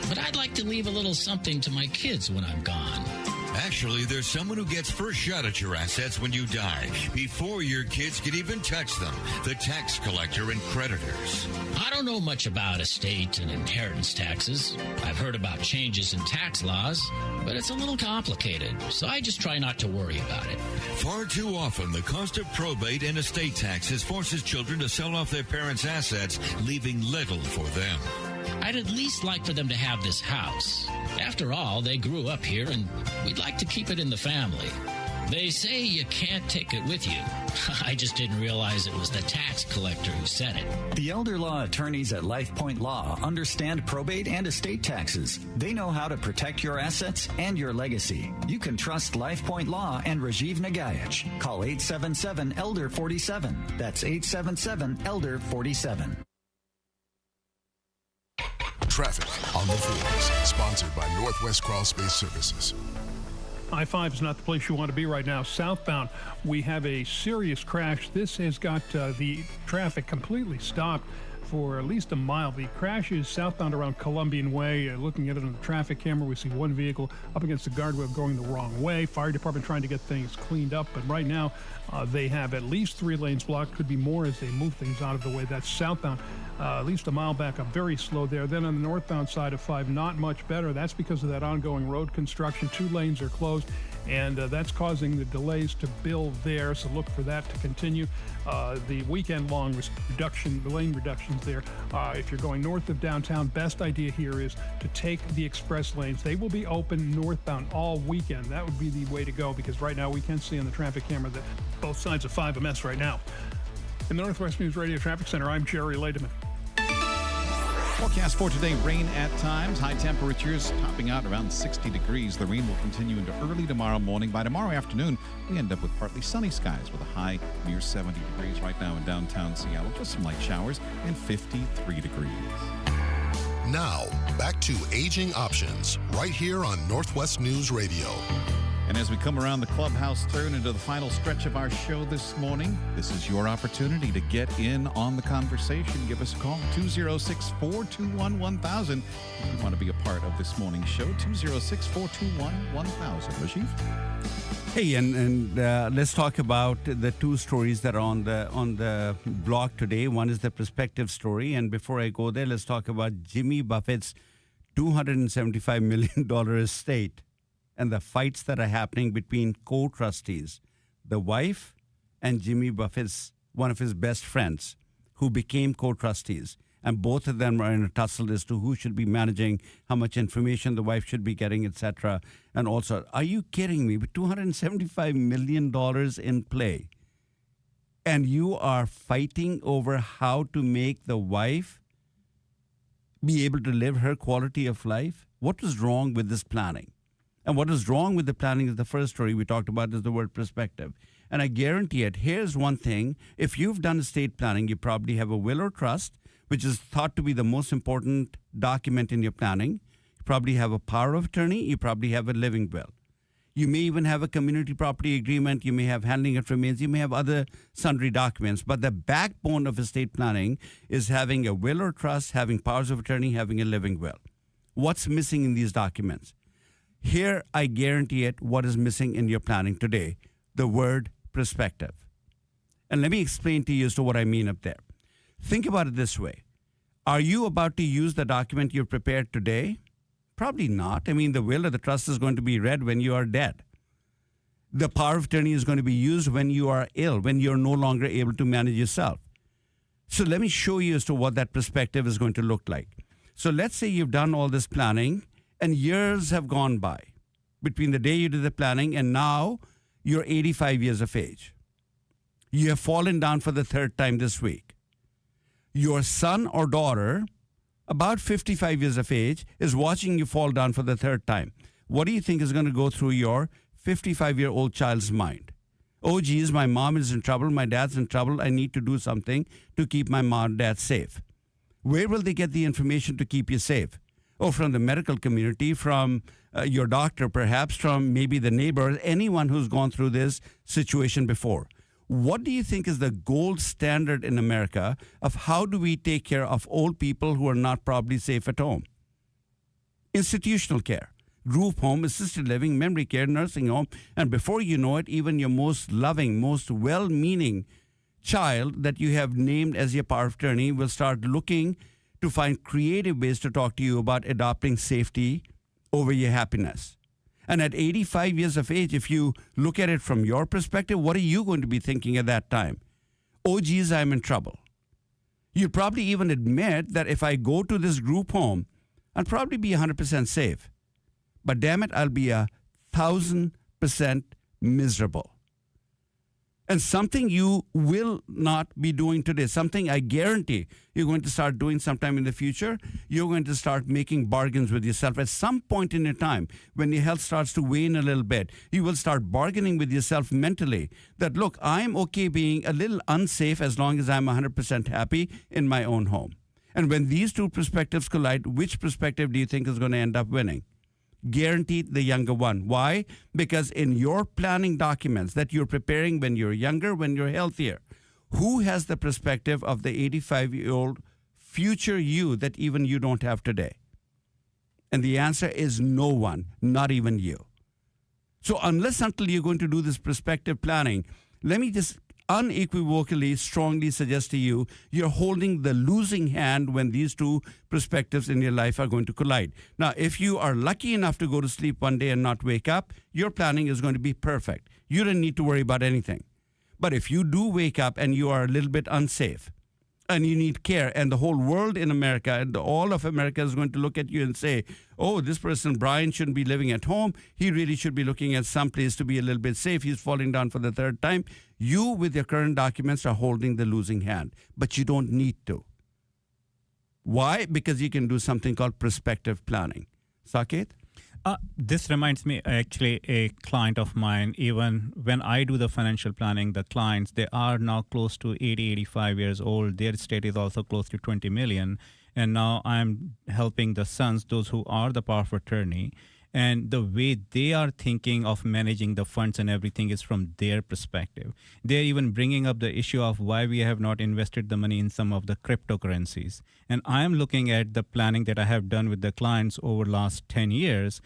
but I'd like to leave a little something to my kids when I'm gone. Actually, there's someone who gets first shot at your assets when you die, before your kids can even touch them, the tax collector and creditors. I don't know much about estate and inheritance taxes. I've heard about changes in tax laws, but it's a little complicated, so I just try not to worry about it. Far too often, the cost of probate and estate taxes forces children to sell off their parents' assets, leaving little for them. I'd at least like for them to have this house. After all, they grew up here, and we'd like to keep it in the family. They say you can't take it with you. I just didn't realize it was the tax collector who said it. The elder law attorneys at LifePoint Law understand probate and estate taxes. They know how to protect your assets and your legacy. You can trust LifePoint Law and Rajiv Nagaich. Call 877-ELDER-47. That's 877-ELDER-47. Traffic on the 4s, sponsored by Northwest Crawl Space Services. I-5 is not the place you want to be right now. Southbound, we have a serious crash. This has got the traffic completely stopped for at least a mile. The crash is southbound around Columbian Way. Looking at it on the traffic camera, we see one vehicle up against the guardrail going the wrong way. Fire department trying to get things cleaned up, but right now they have at least 3 lanes blocked. Could be more as they move things out of the way. That's southbound. At least a mile back up, very slow there. Then on the northbound side of 5, not much better. That's because of that ongoing road construction. 2 lanes are closed. and that's causing the delays to build there. So look for that to continue. The weekend-long lane reductions there. If you're going north of downtown, best idea here is to take the express lanes. They will be open northbound all weekend. That would be the way to go, because right now we can see on the traffic camera that both sides of 5 a mess right now. In the Northwest News Radio Traffic Center, I'm Jerry Lademan. Forecast for today, rain at times. High temperatures topping out around 60 degrees. The rain will continue into early tomorrow morning. By tomorrow afternoon, we end up with partly sunny skies with a high near 70 degrees right now in downtown Seattle. Just some light showers and 53 degrees. Now, back to Aging Options right here on Northwest News Radio. And as we come around the clubhouse turn into the final stretch of our show this morning, this is your opportunity to get in on the conversation. Give us a call, 206-421-1000. If you want to be a part of this morning's show, 206-421-1000. Rajiv? Hey, and let's talk about the two stories that are on the blog today. One is the prospective story, and before I go there, let's talk about Jimmy Buffett's $275 million estate and the fights that are happening between co-trustees, the wife and Jimmy Buffett's, one of his best friends, who became co-trustees. And both of them are in a tussle as to who should be managing, how much information the wife should be getting, etc. And also, are you kidding me? With $275 million in play, and you are fighting over how to make the wife be able to live her quality of life? What is wrong with this planning? And what is wrong with the planning is the first story we talked about is the word perspective. And I guarantee it, here's one thing. If you've done estate planning, you probably have a will or trust, which is thought to be the most important document in your planning. You probably have a power of attorney. You probably have a living will. You may even have a community property agreement. You may have handling of remains. You may have other sundry documents. But the backbone of estate planning is having a will or trust, having powers of attorney, having a living will. What's missing in these documents? Here, I guarantee it, what is missing in your planning today, the word perspective. And let me explain to you as to what I mean up there. Think about it this way. Are you about to use the document you've prepared today? Probably not. I mean, the will or the trust is going to be read when you are dead. The power of attorney is going to be used when you are ill, when you're no longer able to manage yourself. So let me show you as to what that perspective is going to look like. So let's say you've done all this planning, and years have gone by between the day you did the planning and now you're 85 years of age. You have fallen down for the third time this week. Your son or daughter, about 55 years of age, is watching you fall down for the third time. What do you think is going to go through your 55-year-old child's mind? Oh, geez, my mom is in trouble. My dad's in trouble. I need to do something to keep my mom and dad safe. Where will they get the information to keep you safe? Oh, from the medical community, from your doctor, perhaps from maybe the neighbor, anyone who's gone through this situation before. What do you think is the gold standard in America of how do we take care of old people who are not probably safe at home? Institutional care, group home, assisted living, memory care, nursing home, and before you know it, even your most loving, most well-meaning child that you have named as your power of attorney will start looking to find creative ways to talk to you about adopting safety over your happiness. And at 85 years of age, if you look at it from your perspective, what are you going to be thinking at that time? Oh, geez, I'm in trouble. You'd probably even admit that if I go to this group home, I'll probably be 100% safe. But damn it, I'll be 1,000% miserable. And something you will not be doing today, something I guarantee you're going to start doing sometime in the future, you're going to start making bargains with yourself. At some point in your time, when your health starts to wane a little bit, you will start bargaining with yourself mentally that, look, I'm okay being a little unsafe as long as I'm 100% happy in my own home. And when these two perspectives collide, which perspective do you think is going to end up winning? Guaranteed the younger one. Why? Because in your planning documents that you're preparing when you're younger, when you're healthier, who has the perspective of the 85-year-old future you that even you don't have today? And the answer is no one, not even you. So until you're going to do this perspective planning, let me just unequivocally, strongly suggest to you you're holding the losing hand when these two perspectives in your life are going to collide. Now, if you are lucky enough to go to sleep one day and not wake up, your planning is going to be perfect. You don't need to worry about anything. But if you do wake up and you are a little bit unsafe and you need care, and the whole world in America and all of America is going to look at you and say, oh, this person, Brian, shouldn't be living at home. He really should be looking at some place to be a little bit safe. He's falling down for the third time. You, with your current documents, are holding the losing hand, but you don't need to. Why? Because you can do something called prospective planning. Saket? This reminds me, actually, a client of mine, even when I do the financial planning, the clients, they are now close to 80, 85 years old. Their estate is also close to 20 million. And now I'm helping the sons, those who are the power of attorney. And the way they are thinking of managing the funds and everything is from their perspective. They're even bringing up the issue of why we have not invested the money in some of the cryptocurrencies. And I'm looking at the planning that I have done with the clients over the last 10 years.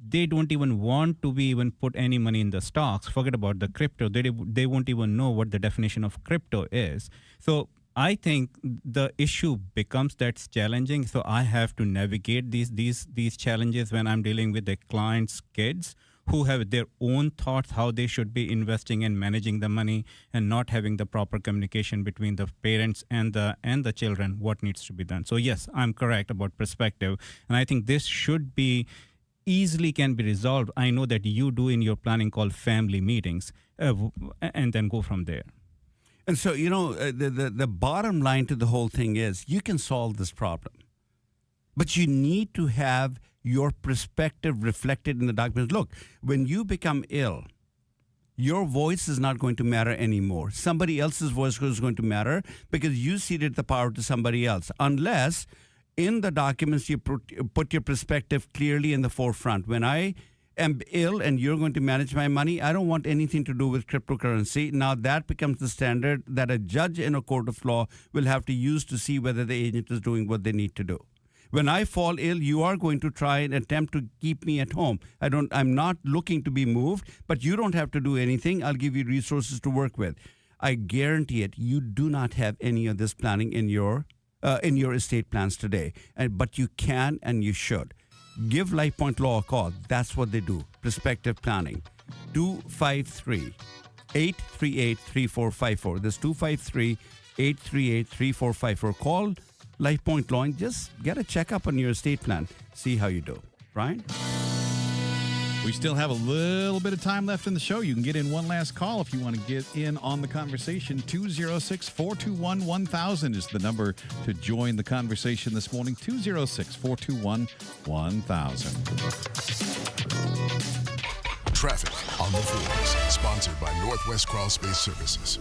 They don't even want to be even put any money in the stocks. Forget about the crypto. They won't even know what the definition of crypto is. So I think the issue becomes that's challenging. So I have to navigate these challenges when I'm dealing with the clients' kids who have their own thoughts how they should be investing and managing the money, and not having the proper communication between the parents and the children what needs to be done. So yes, I'm correct about perspective, and I think this should be easily can be resolved. I know that you do in your planning called family meetings, and then go from there. And so, the bottom line to the whole thing is you can solve this problem, but you need to have your perspective reflected in the documents. Look, when you become ill, your voice is not going to matter anymore. Somebody else's voice is going to matter because you ceded the power to somebody else, unless in the documents you put your perspective clearly in the forefront. When I am ill and you're going to manage my money, I don't want anything to do with cryptocurrency. Now that becomes the standard that a judge in a court of law will have to use to see whether the agent is doing what they need to do. When I fall ill, you are going to try and attempt to keep me at home. I'm not looking to be moved, but you don't have to do anything. I'll give you resources to work with. I guarantee it, you do not have any of this planning in your estate plans today. But you can and you should. Give LifePoint Law a call. That's what they do. Prospective planning. 253-838-3454. That's 253-838-3454. Call LifePoint Law and just get a checkup on your estate plan. See how you do. Brian? We still have a little bit of time left in the show. You can get in one last call if you want to get in on the conversation. 206-421-1000 is the number to join the conversation this morning. 206-421-1000. Traffic on the fours, sponsored by Northwest Crawl Space Services.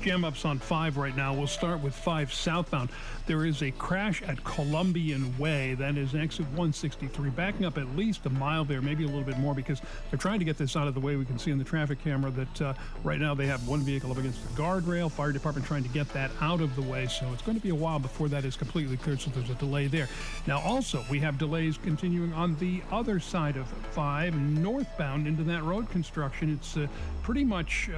Jam ups on 5 right now. We'll start with 5 southbound. There is a crash at Columbian Way. That is exit 163. Backing up at least a mile there, maybe a little bit more, because they're trying to get this out of the way. We can see in the traffic camera that right now they have one vehicle up against the guardrail. Fire department trying to get that out of the way. So it's going to be a while before that is completely cleared, so there's a delay there. Now also, we have delays continuing on the other side of 5, northbound into that road construction. It's pretty much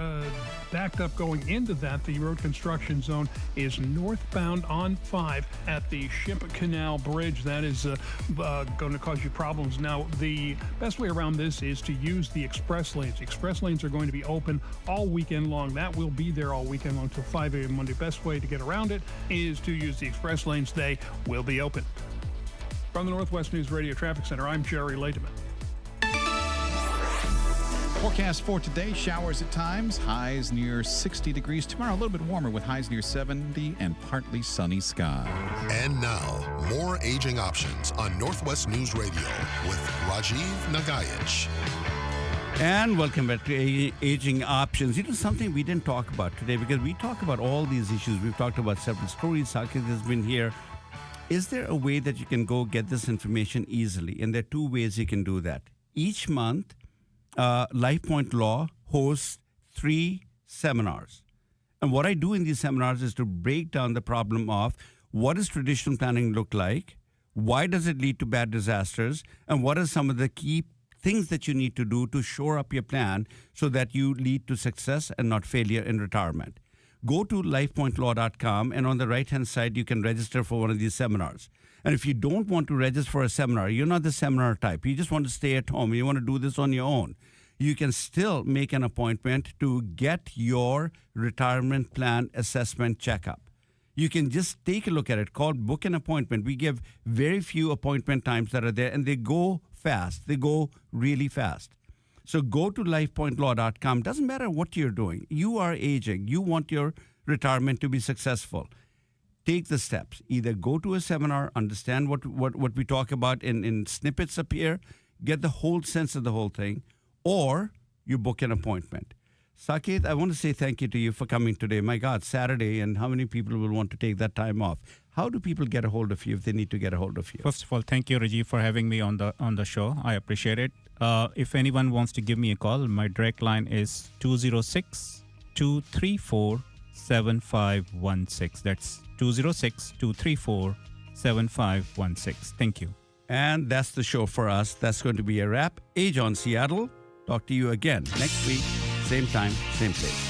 backed up going into that. The road construction zone is northbound on 5 at the Ship Canal Bridge. That is going to cause you problems. Now, the best way around this is to use the express lanes. The express lanes are going to be open all weekend long. That will be there all weekend long till 5 a.m. Monday. Best way to get around it is to use the express lanes. They will be open. From the Northwest News Radio Traffic Center, I'm Jerry Lateman. Forecast for today, showers at times, highs near 60 degrees. Tomorrow, a little bit warmer with highs near 70 and partly sunny skies. And now, more Aging Options on Northwest News Radio with Rajiv Nagaich. And welcome back to Aging Options. Something we didn't talk about today, because we talk about all these issues. We've talked about several stories. Saket has been here. Is there a way that you can go get this information easily? And there are 2 ways you can do that. Each month, LifePoint Law hosts 3 seminars. And what I do in these seminars is to break down the problem of what does traditional planning look like, why does it lead to bad disasters, and what are some of the key things that you need to do to shore up your plan so that you lead to success and not failure in retirement. Go to lifepointlaw.com, and on the right-hand side, you can register for one of these seminars. And if you don't want to register for a seminar, you're not the seminar type, you just want to stay at home, you want to do this on your own, you can still make an appointment to get your retirement plan assessment checkup. You can just take a look at it, book an appointment. We give very few appointment times that are there, and they go fast. They go really fast. So go to lifepointlaw.com. Doesn't matter what you're doing. You are aging. You want your retirement to be successful. Take the steps. Either go to a seminar, understand what we talk about in snippets up here, get the whole sense of the whole thing, or you book an appointment. Saket, I want to say thank you to you for coming today. My God, Saturday, and how many people will want to take that time off? How do people get a hold of you if they need to get a hold of you? First of all, thank you, Rajiv, for having me on the show. I appreciate it. If anyone wants to give me a call, my direct line is 206-234-7516. That's 206-234-7516. Thank you. And that's the show for us. That's going to be a wrap. Age on Seattle. Talk to you again next week. Same time, same place.